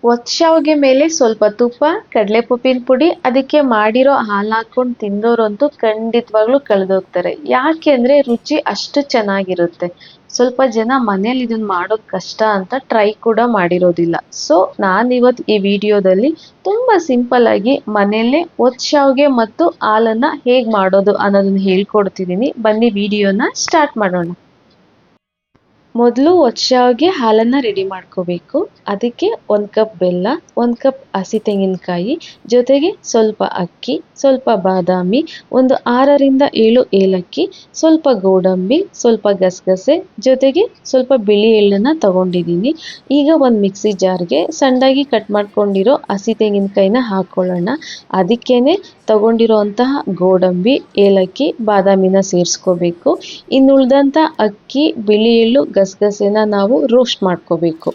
ಒತ್ತು ಶಾವಿಗೆ ಮೇಲೆ ಸ್ವಲ್ಪ ತುಪ್ಪ, ಕಡಲೆಪುಪ್ಪಿನ ಪುಡಿ, ಅದಕ್ಕೆ ಮಾಡಿರೋ ಹಾಲು ಹಾಕೊಂಡು ತಿಂದೋರಂತೂ ಖಂಡಿತವಾಗ್ಲೂ ಕಳೆದೋಗ್ತಾರೆ. ಯಾಕೆ ಅಂದರೆ ರುಚಿ ಅಷ್ಟು ಚೆನ್ನಾಗಿರುತ್ತೆ. ಸ್ವಲ್ಪ ಜನ ಮನೇಲಿ ಇದನ್ನ ಮಾಡೋದು ಕಷ್ಟ ಅಂತ ಟ್ರೈ ಕೂಡ ಮಾಡಿರೋದಿಲ್ಲ. ಸೊ ನಾನಿವತ್ತು ಈ ವಿಡಿಯೋದಲ್ಲಿ ತುಂಬ ಸಿಂಪಲ್ ಆಗಿ ಮನೆಯಲ್ಲೇ ಒತ್ತು ಶಾವಿಗೆ ಮತ್ತು ಹಾಲನ್ನು ಹೇಗೆ ಮಾಡೋದು ಅನ್ನೋದನ್ನ ಹೇಳ್ಕೊಡ್ತಿದ್ದೀನಿ. ಬನ್ನಿ ವಿಡಿಯೋನ ಸ್ಟಾರ್ಟ್ ಮಾಡೋಣ. ಮೊದಲು ಒತ್ತು ಶಾವಿಗೆ ಹಾಲನ್ನು ರೆಡಿ ಮಾಡ್ಕೋಬೇಕು. ಅದಕ್ಕೆ 1 ಕಪ್ ಬೆಲ್ಲ, 1 ಕಪ್ ಹಸಿ ತೆಂಗಿನಕಾಯಿ, ಜೊತೆಗೆ ಸ್ವಲ್ಪ ಅಕ್ಕಿ, ಸ್ವಲ್ಪ ಬಾದಾಮಿ, ಒಂದು 6ರಿಂದ 7 ಏಲಕ್ಕಿ, ಸ್ವಲ್ಪ ಗೋಡಂಬಿ, ಸ್ವಲ್ಪ ಗಸಗಸೆ, ಜೊತೆಗೆ ಸ್ವಲ್ಪ ಬಿಳಿ ಎಳ್ಳನ್ನು ತಗೊಂಡಿದ್ದೀನಿ. ಈಗ ಒಂದು ಮಿಕ್ಸಿ ಜಾರ್ಗೆ ಸಣ್ಣದಾಗಿ ಕಟ್ ಮಾಡ್ಕೊಂಡಿರೋ ಹಸಿ ತೆಂಗಿನಕಾಯಿನ ಹಾಕ್ಕೊಳ್ಳೋಣ. ಅದಕ್ಕೇನೆ ತಗೊಂಡಿರೋಂತಹ ಗೋಡಂಬಿ, ಏಲಕ್ಕಿ, ಬಾದಾಮಿನ ಸೇರಿಸ್ಕೋಬೇಕು. ಇನ್ನು ಉಳಿದಂಥ ಅಕ್ಕಿ, ಬಿಳಿ ಎಳ್ಳು, ಗಸಗಸೆನ ನಾವು ರೋಸ್ಟ್ ಮಾಡ್ಕೋಬೇಕು.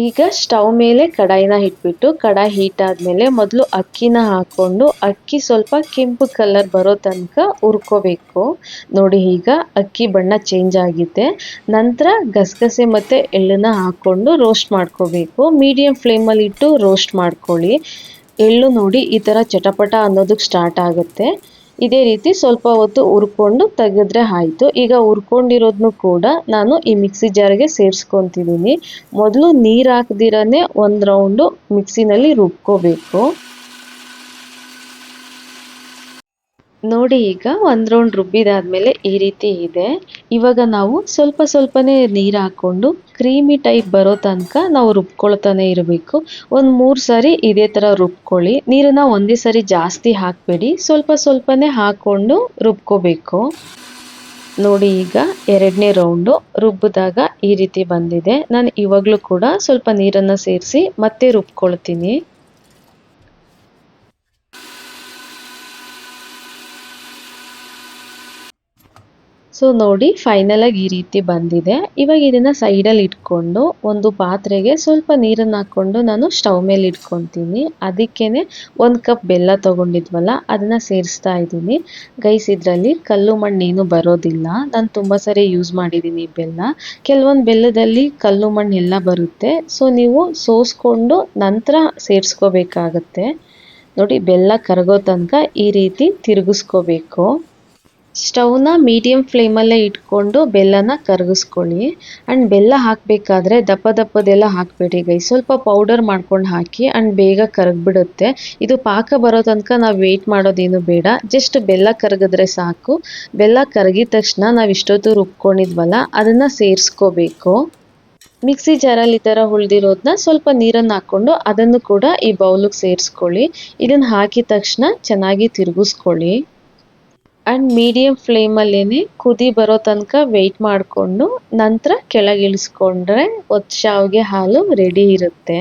ಈಗ ಸ್ಟವ್ ಮೇಲೆ ಕಡಾಯಿನ ಇಟ್ಬಿಟ್ಟು ಕಡಾಯಿ ಹೀಟ್ ಆದಮೇಲೆ ಮೊದಲು ಅಕ್ಕಿನ ಹಾಕ್ಕೊಂಡು ಅಕ್ಕಿ ಸ್ವಲ್ಪ ಕೆಂಪು ಕಲರ್ ಬರೋ ತನಕ ಹುರ್ಕೋಬೇಕು. ನೋಡಿ ಈಗ ಅಕ್ಕಿ ಬಣ್ಣ ಚೇಂಜ್ ಆಗಿದೆ. ನಂತರ ಗಸಗಸೆ ಮತ್ತು ಎಳ್ಳನ್ನ ಹಾಕ್ಕೊಂಡು ರೋಸ್ಟ್ ಮಾಡ್ಕೋಬೇಕು. ಮೀಡಿಯಂ ಫ್ಲೇಮಲ್ಲಿ ಇಟ್ಟು ರೋಸ್ಟ್ ಮಾಡ್ಕೊಳ್ಳಿ. ಎಳ್ಳು ನೋಡಿ ಈ ಥರ ಚಟಪಟ ಅನ್ನೋದಕ್ಕೆ ಸ್ಟಾರ್ಟ್ ಆಗುತ್ತೆ. ಇದೇ ರೀತಿ ಸ್ವಲ್ಪ ಹೊತ್ತು ಹುರ್ಕೊಂಡು ತೆಗೆದ್ರೆ ಆಯಿತು. ಈಗ ಹುರ್ಕೊಂಡಿರೋದನ್ನು ಕೂಡ ನಾನು ಈ ಮಿಕ್ಸಿ ಜಾರ್ಗೆ ಸೇರಿಸ್ಕೊತಿದ್ದೀನಿ. ಮೊದಲು ನೀರು ಹಾಕ್ದಿರೇ ಒಂದು ರೌಂಡು ಮಿಕ್ಸಿನಲ್ಲಿ ರುಬ್ಕೋಬೇಕು. ನೋಡಿ ಈಗ ಒಂದು ರೌಂಡ್ ರುಬ್ಬಿದಾದ್ಮೇಲೆ ಈ ರೀತಿ ಇದೆ. ಇವಾಗ ನಾವು ಸ್ವಲ್ಪ ಸ್ವಲ್ಪನೇ ನೀರು ಹಾಕ್ಕೊಂಡು ಕ್ರೀಮಿ ಟೈಪ್ ಬರೋ ತನಕ ನಾವು ರುಬ್ಕೊಳ್ತಾನೆ ಇರಬೇಕು. ಒಂದು 3 ಸಾರಿ ಇದೇ ಥರ ರುಬ್ಕೊಳ್ಳಿ. ನೀರನ್ನು ಒಂದೇ ಸಾರಿ ಜಾಸ್ತಿ ಹಾಕಬೇಡಿ, ಸ್ವಲ್ಪ ಸ್ವಲ್ಪನೇ ಹಾಕ್ಕೊಂಡು ರುಬ್ಕೋಬೇಕು. ನೋಡಿ ಈಗ 2ನೇ ರೌಂಡು ರುಬ್ಬಿದಾಗ ಈ ರೀತಿ ಬಂದಿದೆ. ನಾನು ಇವಾಗಲೂ ಕೂಡ ಸ್ವಲ್ಪ ನೀರನ್ನು ಸೇರಿಸಿ ಮತ್ತೆ ರುಬ್ಕೊಳ್ತೀನಿ. ಸೊ ನೋಡಿ ಫೈನಲ್ ಆಗಿ ಈ ರೀತಿ ಬಂದಿದೆ. ಇವಾಗ ಇದನ್ನು ಸೈಡಲ್ಲಿ ಇಟ್ಕೊಂಡು ಒಂದು ಪಾತ್ರೆಗೆ ಸ್ವಲ್ಪ ನೀರನ್ನು ಹಾಕ್ಕೊಂಡು ನಾನು ಸ್ಟವ್ ಮೇಲೆ ಇಟ್ಕೊತೀನಿ. ಅದಕ್ಕೇನೆ 1 ಕಪ್ ಬೆಲ್ಲ ತೊಗೊಂಡಿದ್ವಲ್ಲ ಅದನ್ನು ಸೇರಿಸ್ತಾ ಇದ್ದೀನಿ. ಗೈಸ್ ಇದರಲ್ಲಿ ಕಲ್ಲು ಮಣ್ಣೇನು ಬರೋದಿಲ್ಲ. ನಾನು ತುಂಬ ಸರಿ ಯೂಸ್ ಮಾಡಿದ್ದೀನಿ ಬೆಲ್ಲ. ಕೆಲವೊಂದು ಬೆಲ್ಲದಲ್ಲಿ ಕಲ್ಲು ಮಣ್ಣು ಎಲ್ಲ ಬರುತ್ತೆ. ಸೊ ನೀವು ಸೋಸ್ಕೊಂಡು ನಂತರ ಸೇರಿಸ್ಕೋಬೇಕಾಗತ್ತೆ. ನೋಡಿ ಬೆಲ್ಲ ಕರಗೋ ತನಕ ಈ ರೀತಿ ತಿರುಗಿಸ್ಕೋಬೇಕು. ಸ್ಟವ್ನ ಮೀಡಿಯಂ ಫ್ಲೇಮಲ್ಲೇ ಇಟ್ಕೊಂಡು ಬೆಲ್ಲನ ಕರಗಿಸ್ಕೊಳ್ಳಿ. ಆ್ಯಂಡ್ ಬೆಲ್ಲ ಹಾಕಬೇಕಾದ್ರೆ ದಪ್ಪ ದಪ್ಪದೆಲ್ಲ ಹಾಕಬೇಡಿ ಗೈಸ್, ಸ್ವಲ್ಪ ಪೌಡರ್ ಮಾಡ್ಕೊಂಡು ಹಾಕಿ. ಆ್ಯಂಡ್ ಬೇಗ ಕರಗಿಬಿಡುತ್ತೆ. ಇದು ಪಾಕ ಬರೋ ತನಕ ನಾವು ವೆಯ್ಟ್ ಮಾಡೋದೇನು ಬೇಡ, ಜಸ್ಟ್ ಬೆಲ್ಲ ಕರಗಿದ್ರೆ ಸಾಕು. ಬೆಲ್ಲ ಕರಗಿದ ತಕ್ಷಣ ನಾವು ಇಷ್ಟೊತ್ತು ರುಬ್ಕೊಂಡಿದ್ವಲ್ಲ ಅದನ್ನು ಸೇರಿಸ್ಕೋಬೇಕು. ಮಿಕ್ಸಿ ಜಾರಲ್ಲಿ ಈ ಥರ ಉಳಿದಿರೋದನ್ನ ಸ್ವಲ್ಪ ನೀರನ್ನು ಹಾಕ್ಕೊಂಡು ಅದನ್ನು ಕೂಡ ಈ ಬೌಲಿಗೆ ಸೇರಿಸ್ಕೊಳ್ಳಿ. ಇದನ್ನು ಹಾಕಿದ ತಕ್ಷಣ ಚೆನ್ನಾಗಿ ತಿರುಗಿಸ್ಕೊಳ್ಳಿ. ಆ್ಯಂಡ್ ಮೀಡಿಯಂ ಫ್ಲೇಮಲ್ಲೇ ಕುದಿ ಬರೋ ತನಕ ವೆಯ್ಟ್ ಮಾಡಿಕೊಂಡು ನಂತರ ಕೆಳಗಿಳಿಸ್ಕೊಂಡ್ರೆ ಒತ್ತು ಶಾವಿಗೆ ಹಾಲು ರೆಡಿ ಇರುತ್ತೆ.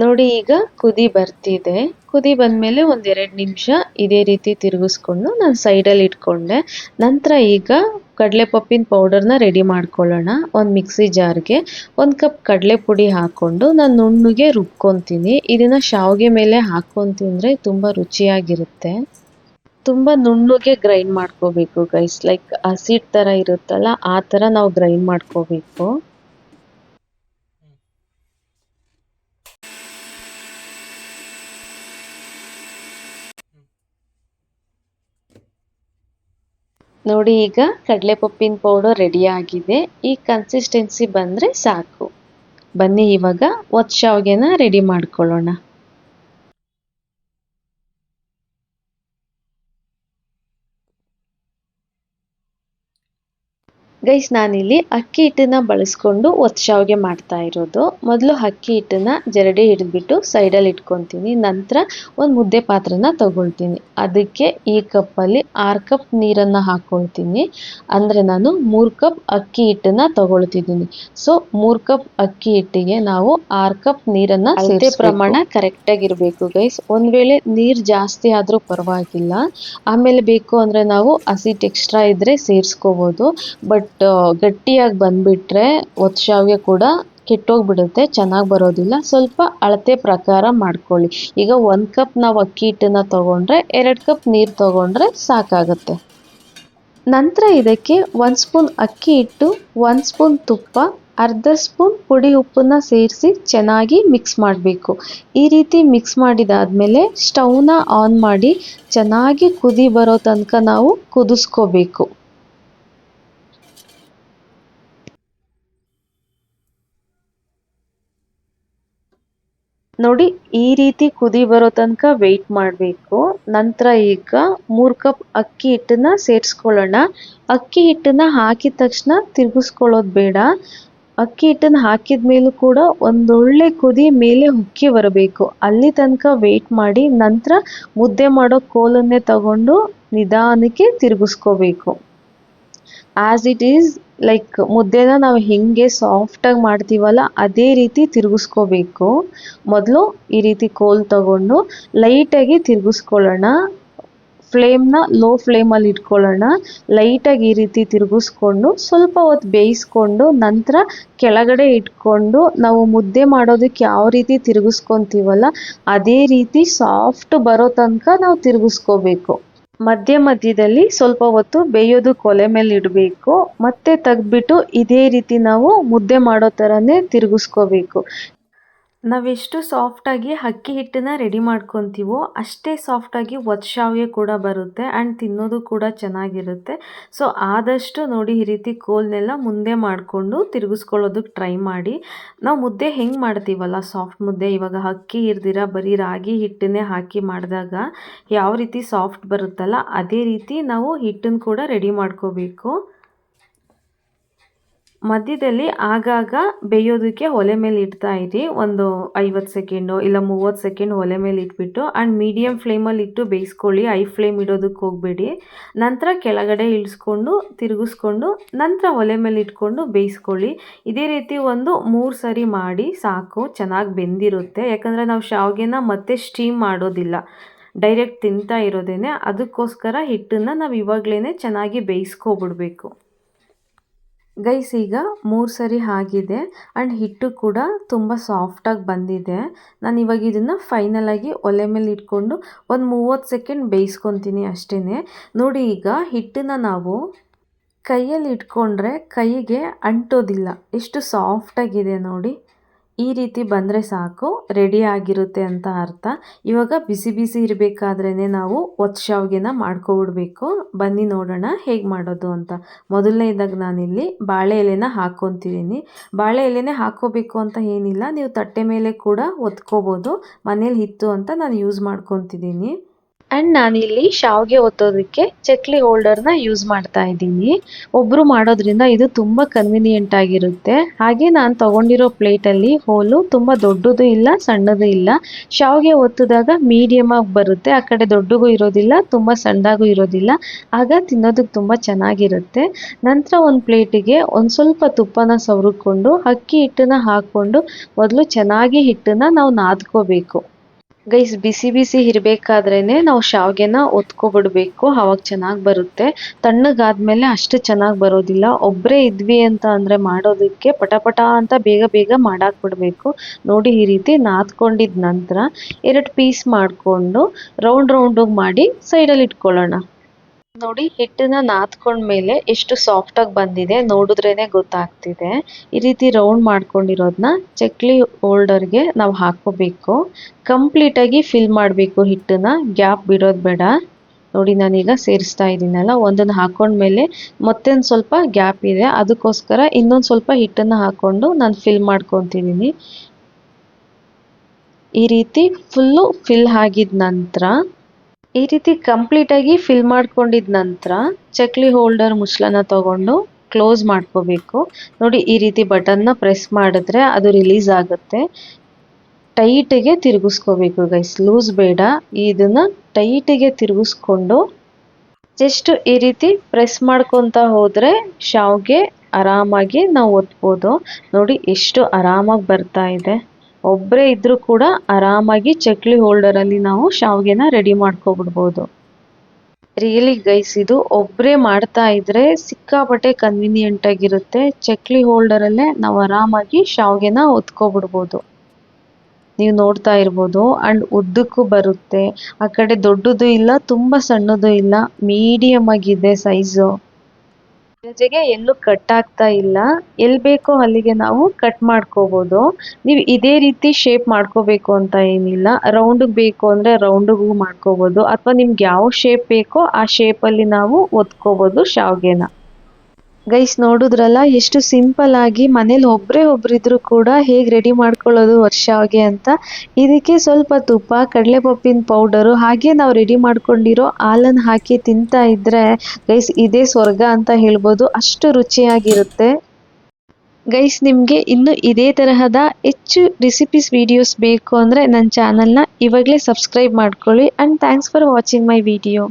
ನೋಡಿ ಈಗ ಕುದಿ ಬರ್ತಿದೆ. ಕುದಿ ಬಂದಮೇಲೆ ಒಂದು 2 ನಿಮಿಷ ಇದೇ ರೀತಿ ತಿರುಗಿಸ್ಕೊಂಡು ನಾನು ಸೈಡಲ್ಲಿ ಇಟ್ಕೊಂಡೆ. ನಂತರ ಈಗ ಕಡಲೆಪಪ್ಪಿನ ಪೌಡರ್ನ ರೆಡಿ ಮಾಡ್ಕೊಳ್ಳೋಣ. ಒಂದು ಮಿಕ್ಸಿ ಜಾರ್ಗೆ 1 ಕಪ್ ಕಡಲೆ ಪುಡಿ ಹಾಕ್ಕೊಂಡು ನಾನು ನುಣ್ಣಗೆ ರುಬ್ಕೊತೀನಿ. ಇದನ್ನು ಶಾವಿಗೆ ಮೇಲೆ ಹಾಕ್ಕೊಂಡು ತಿಂದರೆ ತುಂಬ ರುಚಿಯಾಗಿರುತ್ತೆ. ತುಂಬ ನುಣ್ಣಗೆ ಗ್ರೈಂಡ್ ಮಾಡ್ಕೋಬೇಕು ಗೈಸ್, ಲೈಕ್ ಹಸಿಟ್ ಥರ ಇರುತ್ತಲ್ಲ ಆ ಥರ ನಾವು ಗ್ರೈಂಡ್ ಮಾಡ್ಕೋಬೇಕು. ನೋಡಿ ಈಗ ಕಡಲೆಪಪ್ಪಿನ ಪೌಡರ್ ರೆಡಿ ಆಗಿದೆ. ಈ ಕನ್ಸಿಸ್ಟೆನ್ಸಿ ಬಂದರೆ ಸಾಕು. ಬನ್ನಿ ಇವಾಗ ಒತ್ತು ಶಾವಿಗೆನ ರೆಡಿ ಮಾಡ್ಕೊಳ್ಳೋಣ. ಗೈಸ್ ನಾನಿಲ್ಲಿ ಅಕ್ಕಿ ಹಿಟ್ಟನ್ನು ಬಳಸ್ಕೊಂಡು ಒತ್ತು ಶಾವಿಗೆ ಮಾಡ್ತಾ ಇರೋದು. ಮೊದಲು ಅಕ್ಕಿ ಹಿಟ್ಟನ್ನು ಜರಡಿ ಹಿಡಿದ್ಬಿಟ್ಟು ಸೈಡಲ್ಲಿ ಇಟ್ಕೊತೀನಿ. ನಂತರ ಒಂದು ಮುದ್ದೆ ಪಾತ್ರನ ತಗೊಳ್ತೀನಿ. ಅದಕ್ಕೆ ಈ ಕಪ್ಪಲ್ಲಿ 6 ಕಪ್ ನೀರನ್ನು ಹಾಕ್ಕೊಳ್ತೀನಿ. ಅಂದರೆ ನಾನು 3 ಕಪ್ ಅಕ್ಕಿ ಹಿಟ್ಟನ್ನು ತಗೊಳ್ತಿದ್ದೀನಿ. ಸೊ 3 ಕಪ್ ಅಕ್ಕಿ ಹಿಟ್ಟಿಗೆ ನಾವು 6 ಕಪ್ ನೀರನ್ನು ಅಳತೆ ಪ್ರಮಾಣ ಕರೆಕ್ಟಾಗಿರಬೇಕು ಗೈಸ್. ಒಂದು ವೇಳೆ ನೀರು ಜಾಸ್ತಿ ಆದರೂ ಪರವಾಗಿಲ್ಲ, ಆಮೇಲೆ ಬೇಕು ಅಂದರೆ ನಾವು ಹಸಿಟ್ಟು ಎಕ್ಸ್ಟ್ರಾ ಇದ್ದರೆ ಸೇರಿಸ್ಕೋಬೋದು. ಬಟ್ ಗಟ್ಟಿಯಾಗಿ ಬಂದುಬಿಟ್ರೆ ಒತ್ತು ಶಾವಿಗೆ ಕೂಡ ಕೆಟ್ಟೋಗ್ಬಿಡುತ್ತೆ, ಚೆನ್ನಾಗಿ ಬರೋದಿಲ್ಲ. ಸ್ವಲ್ಪ ಅಳತೆ ಪ್ರಕಾರ ಮಾಡ್ಕೊಳ್ಳಿ. ಈಗ 1 ಕಪ್ ನಾವು ಅಕ್ಕಿ ಹಿಟ್ಟನ್ನು ತೊಗೊಂಡ್ರೆ 2 ಕಪ್ ನೀರು ತೊಗೊಂಡ್ರೆ ಸಾಕಾಗುತ್ತೆ. ನಂತರ ಇದಕ್ಕೆ 1 ಸ್ಪೂನ್ ಅಕ್ಕಿ ಹಿಟ್ಟು, 1 ಸ್ಪೂನ್ ತುಪ್ಪ, ಅರ್ಧ ಸ್ಪೂನ್ ಪುಡಿ ಉಪ್ಪನ್ನ ಸೇರಿಸಿ ಚೆನ್ನಾಗಿ ಮಿಕ್ಸ್ ಮಾಡಬೇಕು. ಈ ರೀತಿ ಮಿಕ್ಸ್ ಮಾಡಿದಾದ್ಮೇಲೆ ಸ್ಟವ್ನ ಆನ್ ಮಾಡಿ ಚೆನ್ನಾಗಿ ಕುದಿ ಬರೋ ತನಕ ನಾವು ಕುದಿಸ್ಕೋಬೇಕು. ನೋಡಿ, ಈ ರೀತಿ ಕುದಿ ಬರೋ ತನಕ ವೆಯ್ಟ್ ಮಾಡಬೇಕು. ನಂತರ ಈಗ 3 ಕಪ್ ಅಕ್ಕಿ ಹಿಟ್ಟನ್ನ ಸೇರಿಸ್ಕೊಳ್ಳೋಣ. ಅಕ್ಕಿ ಹಿಟ್ಟನ್ನ ಹಾಕಿದ ತಕ್ಷಣ ತಿರುಗಿಸ್ಕೊಳ್ಳೋದು ಬೇಡ. ಅಕ್ಕಿ ಹಿಟ್ಟನ್ನ ಹಾಕಿದ ಮೇಲೂ ಕೂಡ ಒಂದೊಳ್ಳೆ ಕುದಿ ಮೇಲೆ ಉಕ್ಕಿ ಬರಬೇಕು. ಅಲ್ಲಿ ತನಕ ವೆಯ್ಟ್ ಮಾಡಿ ನಂತರ ಮುದ್ದೆ ಮಾಡೋ ಕೋಲನ್ನೇ ತಗೊಂಡು ನಿಧಾನಕ್ಕೆ ತಿರುಗಿಸ್ಕೋಬೇಕು. ಆ್ಯಸ್ ಇಟ್ ಈಸ್ ಲೈಕ್ ಮುದ್ದೆನ ನಾವು ಹೆಂಗೆ ಸಾಫ್ಟಾಗಿ ಮಾಡ್ತೀವಲ್ಲ ಅದೇ ರೀತಿ ತಿರುಗಿಸ್ಕೋಬೇಕು. ಮೊದಲು ಈ ರೀತಿ ಕೋಲ್ ತಗೊಂಡು ಲೈಟಾಗಿ ತಿರುಗಿಸ್ಕೊಳ್ಳೋಣ. ಫ್ಲೇಮ್ನ ಲೋ ಫ್ಲೇಮಲ್ಲಿ ಇಟ್ಕೊಳ್ಳೋಣ. ಲೈಟಾಗಿ ಈ ರೀತಿ ತಿರುಗಿಸ್ಕೊಂಡು ಸ್ವಲ್ಪ ಹೊತ್ತು ಬೇಯಿಸ್ಕೊಂಡು ನಂತರ ಕೆಳಗಡೆ ಇಟ್ಕೊಂಡು ನಾವು ಮುದ್ದೆ ಮಾಡೋದಕ್ಕೆ ಯಾವ ರೀತಿ ತಿರುಗಿಸ್ಕೊತೀವಲ್ಲ ಅದೇ ರೀತಿ ಸಾಫ್ಟ್ ಬರೋ ತನಕ ನಾವು ತಿರುಗಿಸ್ಕೋಬೇಕು. ಮಧ್ಯ ಮಧ್ಯದಲ್ಲಿ ಸ್ವಲ್ಪ ಹೊತ್ತು ಬೇಯೋದಕ್ಕೆ ಒಲೆ ಮೇಲೆ ಇಡಬೇಕು. ಮತ್ತೆ ತೆಗೆದ್ಬಿಟ್ಟು ಇದೇ ರೀತಿ ನಾವು ಮುದ್ದೆ ಮಾಡೋ ಥರನೇ ತಿರುಗಿಸ್ಕೋಬೇಕು. ನಾವೆಷ್ಟು ಸಾಫ್ಟಾಗಿ ಅಕ್ಕಿ ಹಿಟ್ಟನ್ನ ರೆಡಿ ಮಾಡ್ಕೊತೀವೋ ಅಷ್ಟೇ ಸಾಫ್ಟಾಗಿ ಶಾವಿಗೆ ಕೂಡ ಬರುತ್ತೆ ಆ್ಯಂಡ್ ತಿನ್ನೋದು ಕೂಡ ಚೆನ್ನಾಗಿರುತ್ತೆ. ಸೊ ಆದಷ್ಟು ನೋಡಿ ಈ ರೀತಿ ಕೋಲ್ನೆಲ್ಲ ಮುಂದೆ ಮಾಡಿಕೊಂಡು ತಿರುಗಿಸ್ಕೊಳ್ಳೋದಕ್ಕೆ ಟ್ರೈ ಮಾಡಿ. ನಾವು ಮುದ್ದೆ ಹೆಂಗೆ ಮಾಡ್ತೀವಲ್ಲ ಸಾಫ್ಟ್ ಮುದ್ದೆ, ಇವಾಗ ಅಕ್ಕಿ ಇರ್ದಿರ ಬರೀ ರಾಗಿ ಹಿಟ್ಟನ್ನೇ ಹಾಕಿ ಮಾಡಿದಾಗ ಯಾವ ರೀತಿ ಸಾಫ್ಟ್ ಬರುತ್ತಲ್ಲ ಅದೇ ರೀತಿ ನಾವು ಹಿಟ್ಟನ್ನು ಕೂಡ ರೆಡಿ ಮಾಡ್ಕೋಬೇಕು. ಮಧ್ಯದಲ್ಲಿ ಆಗಾಗ ಬೇಯೋದಕ್ಕೆ ಒಲೆ ಮೇಲೆ ಇಡ್ತಾ ಇರಿ. ಒಂದು 50 ಸೆಕೆಂಡು ಇಲ್ಲ 30 ಸೆಕೆಂಡ್ ಒಲೆ ಮೇಲೆ ಇಟ್ಬಿಟ್ಟು ಆ್ಯಂಡ್ ಮೀಡಿಯಮ್ ಫ್ಲೇಮಲ್ಲಿ ಇಟ್ಟು ಬೇಯಿಸ್ಕೊಳ್ಳಿ. ಹೈ ಫ್ಲೇಮ್ ಇಡೋದಕ್ಕೆ ಹೋಗಬೇಡಿ. ನಂತರ ಕೆಳಗಡೆ ಇಳಿಸ್ಕೊಂಡು ತಿರುಗಿಸ್ಕೊಂಡು ನಂತರ ಒಲೆ ಮೇಲೆ ಇಟ್ಕೊಂಡು ಬೇಯಿಸ್ಕೊಳ್ಳಿ. ಇದೇ ರೀತಿ ಒಂದು 3 ಸರಿ ಮಾಡಿ ಸಾಕು, ಚೆನ್ನಾಗಿ ಬೆಂದಿರುತ್ತೆ. ಯಾಕಂದರೆ ನಾವು ಶಾವಿಗೆನ ಮತ್ತೆ ಸ್ಟೀಮ್ ಮಾಡೋದಿಲ್ಲ, ಡೈರೆಕ್ಟ್ ತಿಂತಾ ಇರೋದೇನೆ. ಅದಕ್ಕೋಸ್ಕರ ಹಿಟ್ಟನ್ನು ನಾವು ಇವಾಗಲೇ ಚೆನ್ನಾಗಿ ಬೇಯಿಸ್ಕೊಬಿಡ್ಬೇಕು. ಗೈಸ್ ಈಗ 3 ಸರಿ ಆಗಿದೆ ಆ್ಯಂಡ್ ಹಿಟ್ಟು ಕೂಡ ತುಂಬ ಸಾಫ್ಟಾಗಿ ಬಂದಿದೆ. ನಾನು ಇವಾಗ ಇದನ್ನು ಫೈನಲಾಗಿ ಒಲೆ ಮೇಲೆ ಇಟ್ಕೊಂಡು ಒಂದು 30 ಸೆಕೆಂಡ್ ಬೇಯಿಸ್ಕೊತೀನಿ ಅಷ್ಟೇ. ನೋಡಿ ಈಗ ಹಿಟ್ಟನ್ನು ನಾವು ಕೈಯಲ್ಲಿ ಇಟ್ಕೊಂಡ್ರೆ ಕೈಗೆ ಅಂಟೋದಿಲ್ಲ, ಎಷ್ಟು ಸಾಫ್ಟಾಗಿದೆ ನೋಡಿ. ಈ ರೀತಿ ಬಂದರೆ ಸಾಕು, ರೆಡಿ ಆಗಿರುತ್ತೆ ಅಂತ ಅರ್ಥ. ಇವಾಗ ಬಿಸಿ ಬಿಸಿ ಇರಬೇಕಾದ್ರೇ ನಾವು ಶಾವಿಗೆನ ಮಾಡ್ಕೊಬಿಡ್ಬೇಕು. ಬನ್ನಿ ನೋಡೋಣ ಹೇಗೆ ಮಾಡೋದು ಅಂತ. ಮೊದಲನೇದಾಗಿ ನಾನಿಲ್ಲಿ ಬಾಳೆ ಎಲೆನ ಹಾಕ್ಕೊತಿದ್ದೀನಿ. ಬಾಳೆ ಎಲೆನೇ ಹಾಕ್ಕೋಬೇಕು ಅಂತ ಏನಿಲ್ಲ, ನೀವು ತಟ್ಟೆ ಮೇಲೆ ಕೂಡ ಒತ್ಕೋಬೋದು. ಮನೇಲಿ ಇತ್ತು ಅಂತ ನಾನು ಯೂಸ್ ಮಾಡ್ಕೊತಿದ್ದೀನಿ. ಆ್ಯಂಡ್ ನಾನಿಲ್ಲಿ ಶಾವಿಗೆ ಒತ್ತೋದಕ್ಕೆ ಚಕ್ಲಿ ಹೋಲ್ಡರ್ನ ಯೂಸ್ ಮಾಡ್ತಾ ಇದ್ದೀನಿ. ಒಬ್ಬರು ಮಾಡೋದ್ರಿಂದ ಇದು ತುಂಬ ಕನ್ವಿನಿಯೆಂಟ್ ಆಗಿರುತ್ತೆ. ಹಾಗೆ ನಾನು ತೊಗೊಂಡಿರೋ ಪ್ಲೇಟಲ್ಲಿ ಹೋಲು ತುಂಬ ದೊಡ್ಡದು ಇಲ್ಲ ಸಣ್ಣದು ಇಲ್ಲ. ಶಾವಿಗೆ ಒತ್ತಿದಾಗ ಮೀಡಿಯಮ್ ಆಗಿ ಬರುತ್ತೆ, ಆ ಕಡೆ ದೊಡ್ಡಗೂ ಇರೋದಿಲ್ಲ ತುಂಬ ಸಣ್ಣದಾಗೂ ಇರೋದಿಲ್ಲ. ಆಗ ತಿನ್ನೋದಕ್ಕೆ ತುಂಬ ಚೆನ್ನಾಗಿರುತ್ತೆ. ನಂತರ ಒಂದು ಪ್ಲೇಟಿಗೆ ಒಂದು ಸ್ವಲ್ಪ ತುಪ್ಪನ ಸವರಿಕೊಂಡು ಅಕ್ಕಿ ಹಿಟ್ಟನ್ನು ಹಾಕ್ಕೊಂಡು ಮೊದಲು ಚೆನ್ನಾಗಿ ಹಿಟ್ಟನ್ನು ನಾವು ನಾದ್ಕೋಬೇಕು. ಗೈಸ್ ಬಿಸಿ ಬಿಸಿ ಇರಬೇಕಾದ್ರೇ ನಾವು ಶಾವಿಗೆನ ಒತ್ಕೊಬಿಡ್ಬೇಕು, ಅವಾಗ ಚೆನ್ನಾಗಿ ಬರುತ್ತೆ. ತಣ್ಣಗಾದ್ಮೇಲೆ ಅಷ್ಟು ಚೆನ್ನಾಗಿ ಬರೋದಿಲ್ಲ. ಒಬ್ಬರೇ ಇದ್ವಿ ಅಂತ ಅಂದರೆ ಮಾಡೋದಕ್ಕೆ ಪಟ ಅಂತ ಬೇಗ ಬೇಗ ಮಾಡಾಕ್ಬಿಡ್ಬೇಕು. ನೋಡಿ ಈ ರೀತಿ ನಾದ್ಕೊಂಡಿದ್ದ ನಂತರ 2 ಪೀಸ್ ಮಾಡಿಕೊಂಡು ರೌಂಡಿಗೆ ಮಾಡಿ ಸೈಡಲ್ಲಿ ಇಟ್ಕೊಳ್ಳೋಣ. ನೋಡಿ ಹಿಟ್ಟನ್ನ ನಾದ್ಕೊಂಡ್ಮೇಲೆ ಎಷ್ಟು ಸಾಫ್ಟಾಗಿ ಬಂದಿದೆ ನೋಡಿದ್ರೇ ಗೊತ್ತಾಗ್ತಿದೆ. ಈ ರೀತಿ ರೌಂಡ್ ಮಾಡ್ಕೊಂಡಿರೋದನ್ನ ಚಕ್ಲಿ ಹೋಲ್ಡರ್ಗೆ ನಾವು ಹಾಕ್ಕೋಬೇಕು. ಕಂಪ್ಲೀಟಾಗಿ ಫಿಲ್ ಮಾಡಬೇಕು ಹಿಟ್ಟನ್ನ, ಗ್ಯಾಪ್ ಬಿಡೋದು ಬೇಡ. ನೋಡಿ ನಾನೀಗ ಸೇರಿಸ್ತಾ ಇದ್ದೀನಲ್ಲ, ಒಂದನ್ನು ಹಾಕೊಂಡ್ಮೇಲೆ ಮತ್ತೊಂದು ಸ್ವಲ್ಪ ಗ್ಯಾಪ್ ಇದೆ, ಅದಕ್ಕೋಸ್ಕರ ಇನ್ನೊಂದು ಸ್ವಲ್ಪ ಹಿಟ್ಟನ್ನು ಹಾಕ್ಕೊಂಡು ನಾನು ಫಿಲ್ ಮಾಡ್ಕೊತಿದ್ದೀನಿ. ಈ ರೀತಿ ಫುಲ್ಲು ಫಿಲ್ ಆಗಿದ ನಂತರ ಈ ರೀತಿ ಕಂಪ್ಲೀಟಾಗಿ ಫಿಲ್ ಮಾಡ್ಕೊಂಡಿದ ನಂತರ ಚಕ್ಲಿ ಹೋಲ್ಡರ್ ಮುಚ್ಚಳನ ತಗೊಂಡು ಕ್ಲೋಸ್ ಮಾಡ್ಕೋಬೇಕು. ನೋಡಿ ಈ ರೀತಿ ಬಟನ್ನ ಪ್ರೆಸ್ ಮಾಡಿದ್ರೆ ಅದು ರಿಲೀಸ್ ಆಗುತ್ತೆ. ಟೈಟಿಗೆ ತಿರುಗಿಸ್ಕೋಬೇಕು ಗೈಸ್, ಲೂಸ್ ಬೇಡ. ಇದನ್ನು ಟೈಟಿಗೆ ತಿರುಗಿಸ್ಕೊಂಡು ಜಸ್ಟ್ ಈ ರೀತಿ ಪ್ರೆಸ್ ಮಾಡ್ಕೊತಾ ಹೋದರೆ ಶಾವಿಗೆ ಆರಾಮಾಗಿ ನಾವು ಒತ್ಬೋದು. ನೋಡಿ ಎಷ್ಟು ಆರಾಮಾಗಿ ಬರ್ತಾ ಇದೆ. ಒಬ್ಬರೇ ಇದ್ರೂ ಕೂಡ ಆರಾಮಾಗಿ ಚಕ್ಲಿ ಹೋಲ್ಡರಲ್ಲಿ ನಾವು ಶಾವಿಗೆನ ರೆಡಿ ಮಾಡ್ಕೊಬಿಡ್ಬೋದು. ರಿಯಲಿ ಗೈಸ್ ಇದು ಒಬ್ಬರೇ ಮಾಡ್ತಾ ಇದ್ರೆ ಸಿಕ್ಕಾಪಟ್ಟೆ ಕನ್ವಿನಿಯೆಂಟ್ ಆಗಿರುತ್ತೆ. ಚಕ್ಲಿ ಹೋಲ್ಡರಲ್ಲೇ ನಾವು ಆರಾಮಾಗಿ ಶಾವಿಗೆನ ಒತ್ಕೊಬಿಡ್ಬೋದು. ನೀವು ನೋಡ್ತಾ ಇರ್ಬೋದು. ಆ್ಯಂಡ್ ಉದ್ದಕ್ಕೂ ಬರುತ್ತೆ, ಆ ಕಡೆ ದೊಡ್ಡದು ಇಲ್ಲ ತುಂಬ ಸಣ್ಣದು ಇಲ್ಲ, ಮೀಡಿಯಮ್ ಆಗಿದೆ ಸೈಜು. ಜೊತೆಗೆ ಎಲ್ಲೂ ಕಟ್ ಆಗ್ತಾ ಇಲ್ಲ. ಎಲ್ಲಿ ಬೇಕೋ ಅಲ್ಲಿಗೆ ನಾವು ಕಟ್ ಮಾಡ್ಕೋಬೋದು. ನೀವು ಇದೇ ರೀತಿ ಶೇಪ್ ಮಾಡ್ಕೋಬೇಕು ಅಂತ ಏನಿಲ್ಲ. ರೌಂಡಿಗೆ ಬೇಕು ಅಂದರೆ ರೌಂಡಿಗೂ ಮಾಡ್ಕೋಬೋದು, ಅಥವಾ ನಿಮ್ಗೆ ಯಾವ ಶೇಪ್ ಬೇಕೋ ಆ ಶೇಪಲ್ಲಿ ನಾವು ಒತ್ಕೋಬೋದು ಶಾವ್ಗೆನ. ಗೈಸ್ ನೋಡಿದ್ರಲ್ಲ ಎಷ್ಟು ಸಿಂಪಲ್ ಆಗಿ ಮನೇಲಿ ಒಬ್ರಿದ್ರು ಕೂಡ ಹೇಗೆ ರೆಡಿ ಮಾಡ್ಕೊಳ್ಳೋದು ವರ್ಷಾವ್ಗೆ ಅಂತ. ಇದಕ್ಕೆ ಸ್ವಲ್ಪ ತುಪ್ಪ, ಕಡಲೆಪಪ್ಪಿನ ಪೌಡರು, ಹಾಗೆ ನಾವು ರೆಡಿ ಮಾಡ್ಕೊಂಡಿರೋ ಹಾಲನ್ನು ಹಾಕಿ ತಿಂತಾ ಇದ್ರೆ ಗೈಸ್ ಇದೇ ಸ್ವರ್ಗ ಅಂತ ಹೇಳ್ಬೋದು, ಅಷ್ಟು ರುಚಿಯಾಗಿರುತ್ತೆ. ಗೈಸ್ ನಿಮಗೆ ಇನ್ನು ಇದೇ ತರಹದ ಹೆಚ್ಚು ರೆಸಿಪೀಸ್ ವಿಡಿಯೋಸ್ ಬೇಕು ಅಂದರೆ ನನ್ನ ಚಾನಲ್ನ ಇವಾಗಲೇ ಸಬ್ಸ್ಕ್ರೈಬ್ ಮಾಡ್ಕೊಳ್ಳಿ. And thanks for watching my video.